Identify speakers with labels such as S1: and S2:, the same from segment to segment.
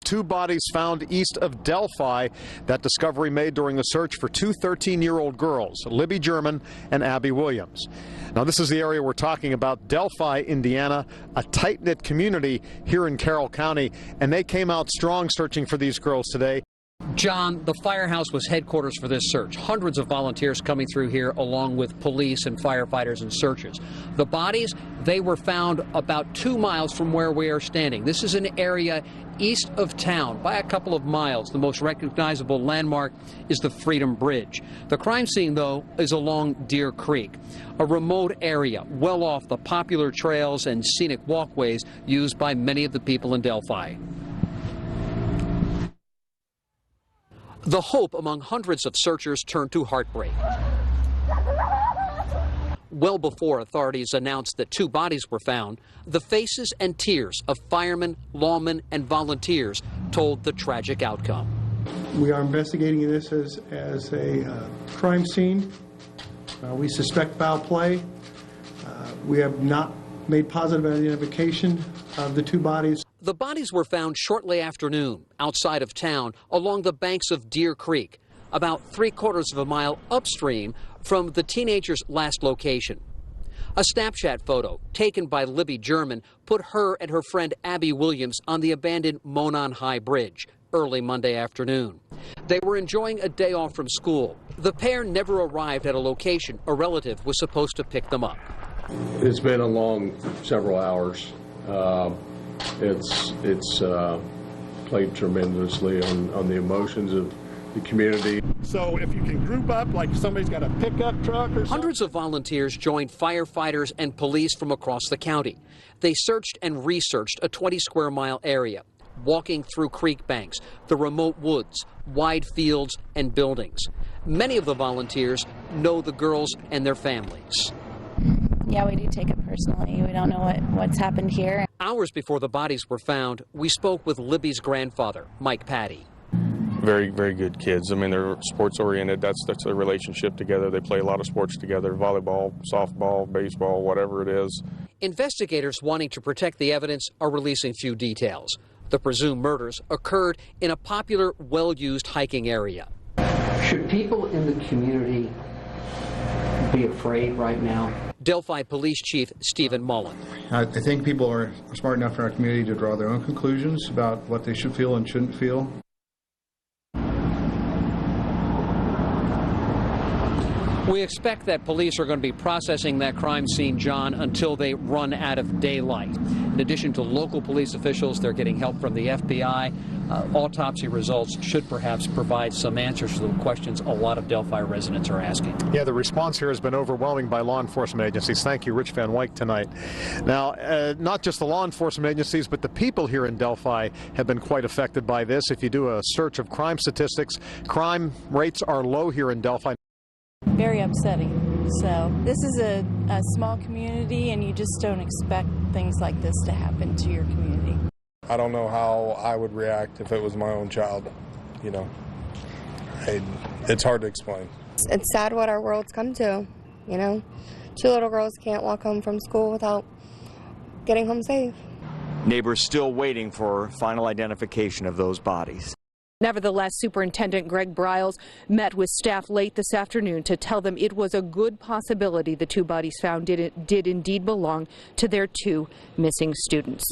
S1: 2 bodies found east of Delphi. That discovery made during the search for 2 13-year-old girls, Libby German and Abby Williams. Now, this is the area we're talking about, Delphi, Indiana, a tight-knit community here in Carroll County, and they came out strong searching for these girls today.
S2: John, the firehouse was headquarters for this search. Hundreds of volunteers coming through here along with police and firefighters and searchers. The bodies, they were found about 2 miles from where we are standing. This is an area east of town by a couple of miles. The most recognizable landmark is the Freedom Bridge. The crime scene, though, is along Deer Creek, a remote area well off the popular trails and scenic walkways used by many of the people in Delphi. The hope among hundreds of searchers turned to heartbreak. Well before authorities announced that 2 bodies were found, the faces and tears of firemen, lawmen, and volunteers told the tragic outcome.
S3: We are investigating this as a crime scene. We suspect foul play. We have not made positive identification of the 2 bodies.
S2: The bodies were found shortly after noon outside of town along the banks of Deer Creek, about 3/4 of a mile upstream from the teenager's last location. A Snapchat photo taken by Libby German put her and her friend Abby Williams on the abandoned Monon High Bridge early Monday afternoon. They were enjoying a day off from school. The pair never arrived at a location a relative was supposed to pick them up.
S4: It's been a long several hours. It's played tremendously on the emotions of the community.
S5: So if you can group up, like somebody's got a pickup truck or something.
S2: Hundreds of volunteers joined firefighters and police from across the county. They searched and researched a 20-square-mile area, walking through creek banks, the remote woods, wide fields, and buildings. Many of the volunteers know the girls and their families.
S6: Yeah, we do take it personally. We don't know what's happened here.
S2: Hours before the bodies were found, we spoke with Libby's grandfather, Mike Patty.
S7: Very, very good kids. I mean, they're sports oriented. That's their relationship together. They play a lot of sports together, volleyball, softball, baseball, whatever it is.
S2: Investigators wanting to protect the evidence are releasing few details. The presumed murders occurred in a popular, well-used hiking area.
S8: Should people in the community be afraid right now?
S2: Delphi Police Chief Stephen Mullen.
S9: I think people are smart enough in our community to draw their own conclusions about what they should feel and shouldn't feel.
S2: We expect that police are going to be processing that crime scene, John, until they run out of daylight. In addition to local police officials, they're getting help from the FBI. Autopsy results should perhaps provide some answers to the questions a lot of Delphi residents are asking.
S1: Yeah, the response here has been overwhelming by law enforcement agencies. Thank you, Rich Van Wyk, tonight. Now, not just the law enforcement agencies, but the people here in Delphi have been quite affected by this. If you do a search of crime statistics, crime rates are low here in Delphi.
S6: Very upsetting. So this is a small community, and you just don't expect things like this to happen to your community.
S10: I don't know how I would react if it was my own child. You know, it's hard to explain.
S11: It's sad what our world's come to. You know, 2 little girls can't walk home from school without getting home safe.
S12: Neighbors still waiting for final identification of those bodies.
S13: Nevertheless, Superintendent Greg Briles met with staff late this afternoon to tell them it was a good possibility the 2 bodies found did indeed belong to their 2 missing students.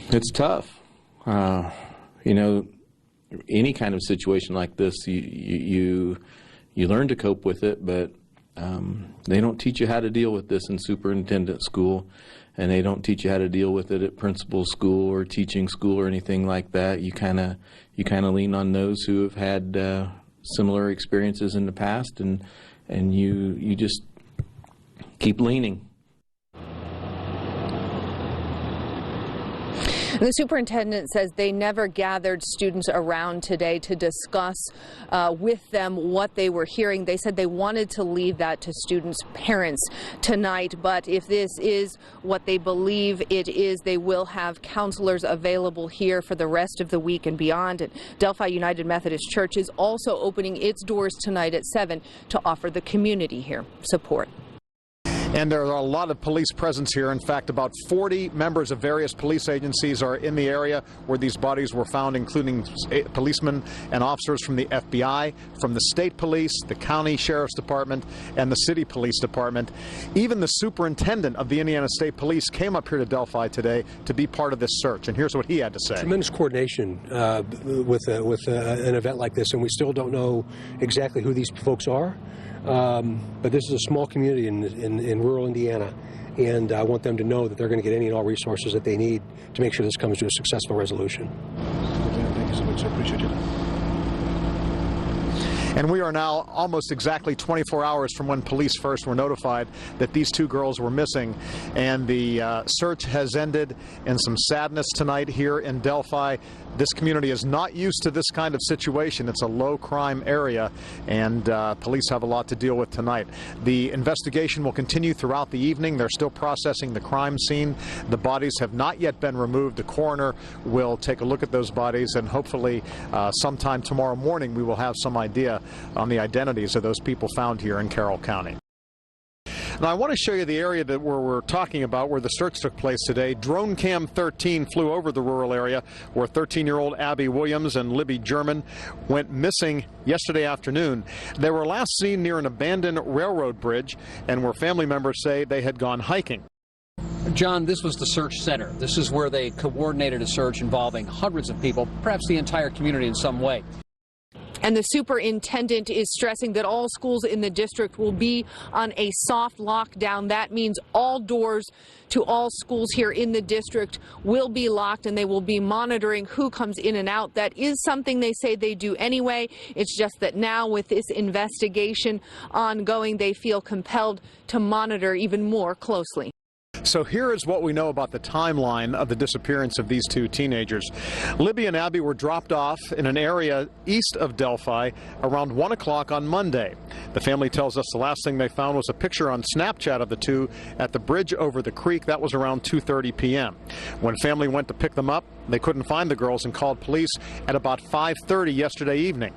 S14: It's tough. You know, any kind of situation like this, you learn to cope with it, but they don't teach you how to deal with this in superintendent school, and they don't teach you how to deal with it at principal school or teaching school or anything like that. You kind of lean on those who have had similar experiences in the past, and you just keep leaning.
S13: The superintendent says they never gathered students around today to discuss with them what they were hearing. They said they wanted to leave that to students' parents tonight, but if this is what they believe it is, they will have counselors available here for the rest of the week and beyond. And Delphi United Methodist Church is also opening its doors tonight at 7 to offer the community here support.
S1: And there are a lot of police presence here. In fact, about 40 members of various police agencies are in the area where these bodies were found, including policemen and officers from the FBI, from the state police, the county sheriff's department, and the city police department. Even the superintendent of the Indiana State Police came up here to Delphi today to be part of this search. And here's what he had to say.
S15: Tremendous coordination with an event like this, and we still don't know exactly who these folks are. But this is a small community in rural Indiana, and I want them to know that they're going to get any and all resources that they need to make sure this comes to a successful resolution. Thank you so much. I appreciate it.
S1: And we are now almost exactly 24 hours from when police first were notified that these two girls were missing. And the search has ended in some sadness tonight here in Delphi. This community is not used to this kind of situation. It's a low-crime area, and police have a lot to deal with tonight. The investigation will continue throughout the evening. They're still processing the crime scene. The bodies have not yet been removed. The coroner will take a look at those bodies, and hopefully sometime tomorrow morning we will have some idea on the identities of those people found here in Carroll County. Now, I want to show you the area that we're talking about, where the search took place today. Drone Cam 13 flew over the rural area where 13-year-old Abby Williams and Libby German went missing yesterday afternoon. They were last seen near an abandoned railroad bridge, and where family members say they had gone hiking.
S2: John, this was the search center. This is where they coordinated a search involving hundreds of people, perhaps the entire community in some way.
S13: And the superintendent is stressing that all schools in the district will be on a soft lockdown. That means all doors to all schools here in the district will be locked, and they will be monitoring who comes in and out. That is something they say they do anyway. It's just that now, with this investigation ongoing, they feel compelled to monitor even more closely.
S1: So here is what we know about the timeline of the disappearance of these two teenagers. Libby and Abby were dropped off in an area east of Delphi around 1 o'clock on Monday. The family tells us the last thing they found was a picture on Snapchat of the two at the bridge over the creek. That was around 2:30 p.m. When family went to pick them up, they couldn't find the girls and called police at about 5:30 yesterday evening.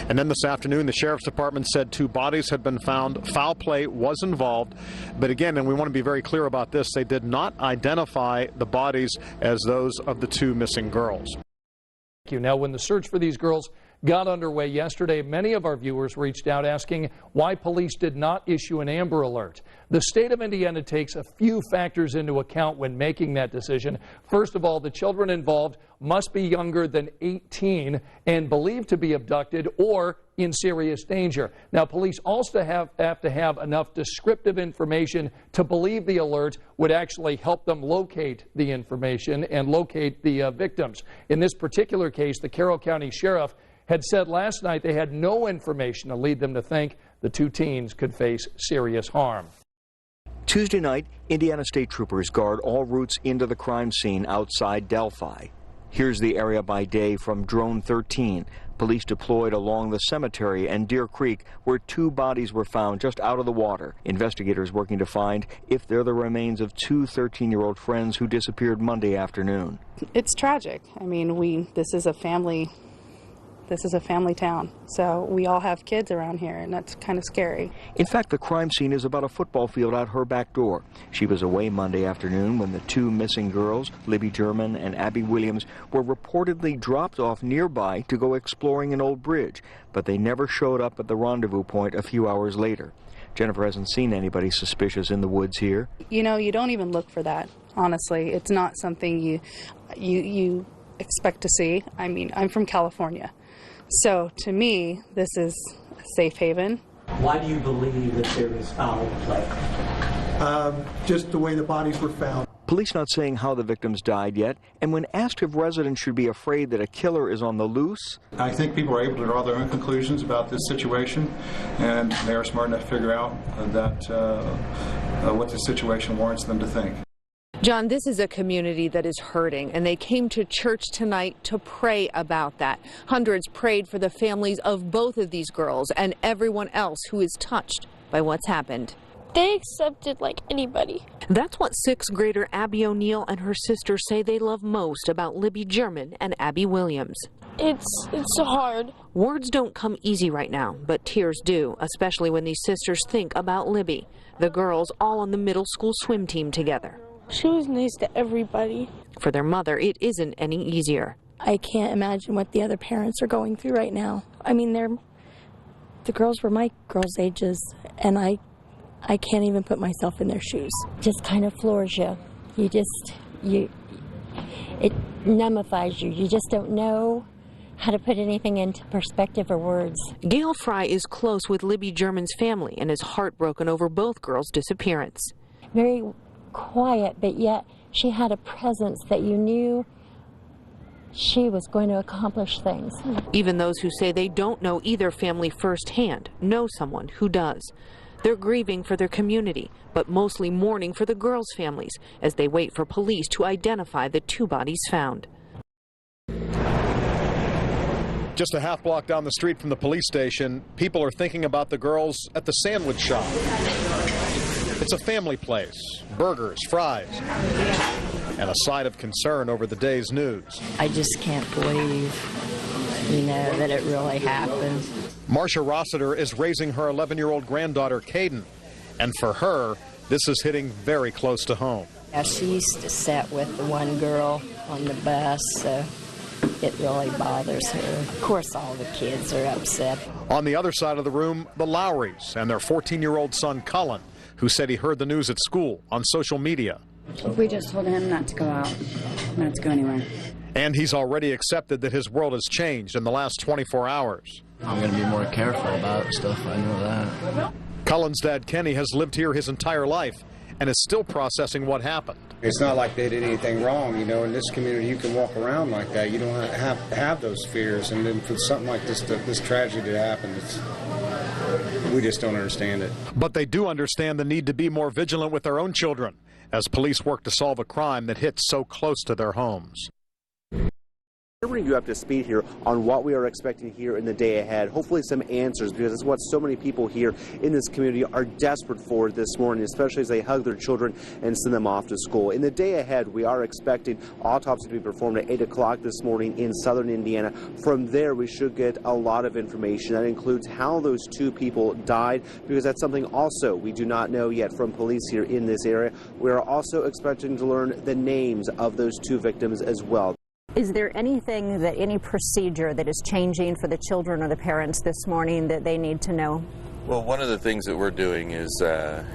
S1: And then this afternoon, the sheriff's department said two bodies had been found. Foul play was involved. But again, and we want to be very clear about this, they did not identify the bodies as those of the two missing girls.
S16: Thank you. Now, when the search for these girls got underway yesterday, many of our viewers reached out asking why police did not issue an Amber Alert. The state of Indiana takes a few factors into account when making that decision. First of all, the children involved must be younger than 18 and believed to be abducted or in serious danger. Now, police also have to have enough descriptive information to believe the alert would actually help them locate the information and locate the victims. In this particular case, the Carroll County Sheriff had said last night they had no information to lead them to think the two teens could face serious harm.
S12: Tuesday night, Indiana State Troopers guard all routes into the crime scene outside Delphi. Here's the area by day from Drone 13. Police deployed along the cemetery and Deer Creek, where two bodies were found just out of the water. Investigators working to find if they're the remains of two 13-year-old friends who disappeared Monday afternoon.
S17: It's tragic. I mean, this is a family town, so we all have kids around here, and that's kind of scary.
S12: In fact, the crime scene is about a football field out her back door. She was away Monday afternoon when the two missing girls, Libby German and Abby Williams, were reportedly dropped off nearby to go exploring an old bridge, but they never showed up at the rendezvous point a few hours later. Jennifer hasn't seen anybody suspicious in the woods here.
S17: You know, you don't even look for that, honestly. It's not something you expect to see. I mean, I'm from California. So, to me, this is a safe haven.
S8: Why do you believe that there is foul play?
S3: Just the way the bodies were found.
S12: Police not saying how the victims died yet, and when asked if residents should be afraid that a killer is on the loose.
S9: I think people are able to draw their own conclusions about this situation, and they are smart enough to figure out what the situation warrants them to think.
S13: John, this is a community that is hurting, and they came to church tonight to pray about that. Hundreds prayed for the families of both of these girls and everyone else who is touched by what's happened.
S18: They accepted like anybody.
S13: That's what sixth grader Abby O'Neill and her sister say they love most about Libby German and Abby Williams.
S18: It's so hard.
S13: Words don't come easy right now, but tears do, especially when these sisters think about Libby. The girls all on the middle school swim team together.
S18: She was nice to everybody.
S13: For their mother, it isn't any easier.
S6: I can't imagine what the other parents are going through right now. I mean, the girls were my girls' ages, and I can't even put myself in their shoes.
S19: Just kind of floors you. It numbifies you. You just don't know how to put anything into perspective or words.
S13: Gail Fry is close with Libby German's family and is heartbroken over both girls' disappearance.
S19: Very quiet, but yet she had a presence that you knew she was going to accomplish things.
S13: Even those who say they don't know either family firsthand know someone who does. They're grieving for their community, but mostly mourning for the girls' families as they wait for police to identify the two bodies found.
S1: Just a half block down the street from the police station, people are thinking about the girls at the sandwich shop. It's a family place, burgers, fries, and a side of concern over the day's news.
S19: I just can't believe, that it really happened.
S1: Marcia Rossiter is raising her 11-year-old granddaughter, Caden, and for her, this is hitting very close to home.
S19: Yeah, she used to sit with the one girl on the bus, so it really bothers her. Of course, all the kids are upset.
S1: On the other side of the room, the Lowrys and their 14-year-old son, Cullen, who said he heard the news at school on social media.
S20: We just told him not to go out, not to go anywhere.
S1: And he's already accepted that his world has changed in the last 24 hours.
S21: I'm going to be more careful about stuff, I know that.
S1: Cullen's dad, Kenny, has lived here his entire life and is still processing what happened.
S22: It's not like they did anything wrong, in this community you can walk around like that. You don't have those fears, and then for something like this tragedy to happen, we just don't understand it.
S1: But they do understand the need to be more vigilant with their own children as police work to solve a crime that hit so close to their homes.
S23: We're bringing you up to speed here on what we are expecting here in the day ahead. Hopefully some answers, because it's what so many people here in this community are desperate for this morning, especially as they hug their children and send them off to school. In the day ahead, we are expecting autopsy to be performed at 8 o'clock this morning in southern Indiana. From there, we should get a lot of information. That includes how those two people died, because that's something also we do not know yet from police here in this area. We are also expecting to learn the names of those two victims as well.
S24: Is there anything any procedure that is changing for the children or the parents this morning that they need to know?
S7: Well, one of the things that we're doing is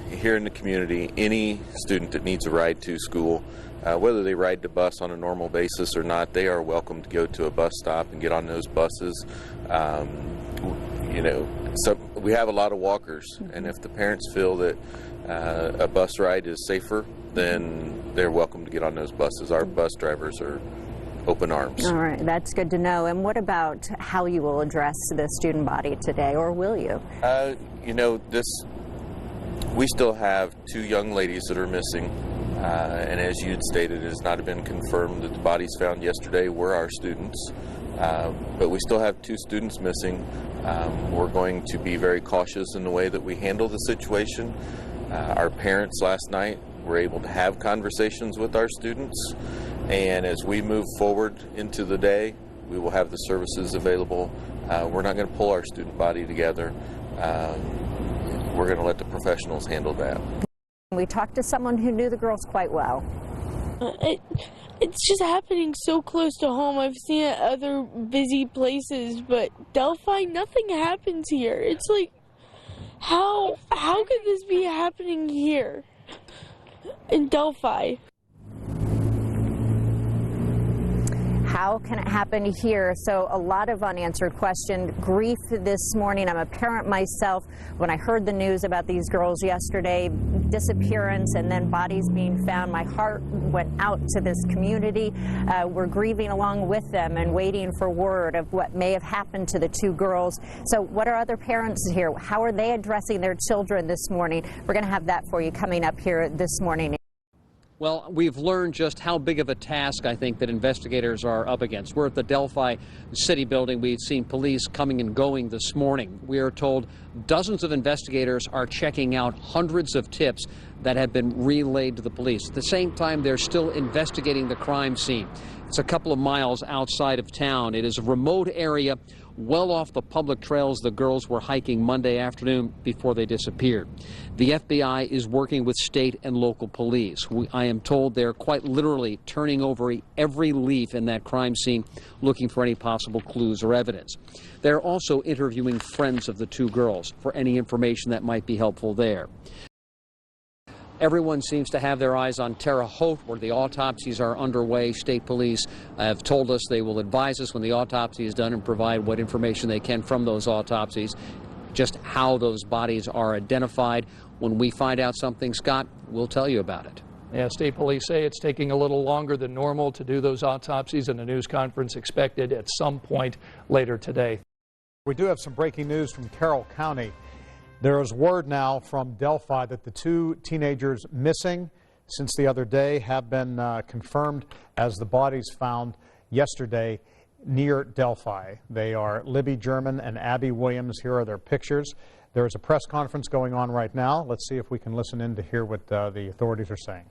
S7: here in the community, any student that needs a ride to school, whether they ride the bus on a normal basis or not, they are welcome to go to a bus stop and get on those buses. So we have a lot of walkers, and if the parents feel that a bus ride is safer, then they're welcome to get on those buses. Our bus drivers are open arms.
S24: All right, that's good to know. And what about how you will address the student body today, or will you?
S7: We still have two young ladies that are missing, and as you'd stated, it has not been confirmed that the bodies found yesterday were our students, but we still have two students missing. We're going to be very cautious in the way that we handle the situation. Our parents last night were able to have conversations with our students, and as we move forward into the day, we will have the services available. We're not going to pull our student body together. We're going to let the professionals handle that.
S24: We talked to someone who knew the girls quite well.
S18: It's just happening so close to home. I've seen it at other busy places, but Delphi, nothing happens here. It's like, how could this be happening here in Delphi?
S24: How can it happen here? So a lot of unanswered questions. Grief this morning. I'm a parent myself. When I heard the news about these girls yesterday, disappearance and then bodies being found, my heart went out to this community. We're grieving along with them and waiting for word of what may have happened to the two girls. So what are other parents here? How are they addressing their children this morning? We're going to have that for you coming up here this morning.
S2: Well, we've learned just how big of a task I think that investigators are up against. We're at the Delphi City building. We've seen police coming and going this morning. We are told dozens of investigators are checking out hundreds of tips that have been relayed to the police. At the same time, they're still investigating the crime scene. It's a couple of miles outside of town. It is a remote area well off the public trails the girls were hiking Monday afternoon before they disappeared. The FBI is working with state and local police. I am told they're quite literally turning over every leaf in that crime scene, looking for any possible clues or evidence. They're also interviewing friends of the two girls for any information that might be helpful there. Everyone seems to have their eyes on Terre Haute, where the autopsies are underway. State police have told us they will advise us when the autopsy is done and provide what information they can from those autopsies, just how those bodies are identified. When we find out something, Scott, we'll tell you about it.
S16: Yeah, state police say it's taking a little longer than normal to do those autopsies, and a news conference expected at some point later today.
S1: We do have some breaking news from Carroll County. There is word now from Delphi that the two teenagers missing since the other day have been confirmed as the bodies found yesterday near Delphi. They are Libby German and Abby Williams. Here are their pictures. There is a press conference going on right now. Let's see if we can listen in to hear what the authorities are saying.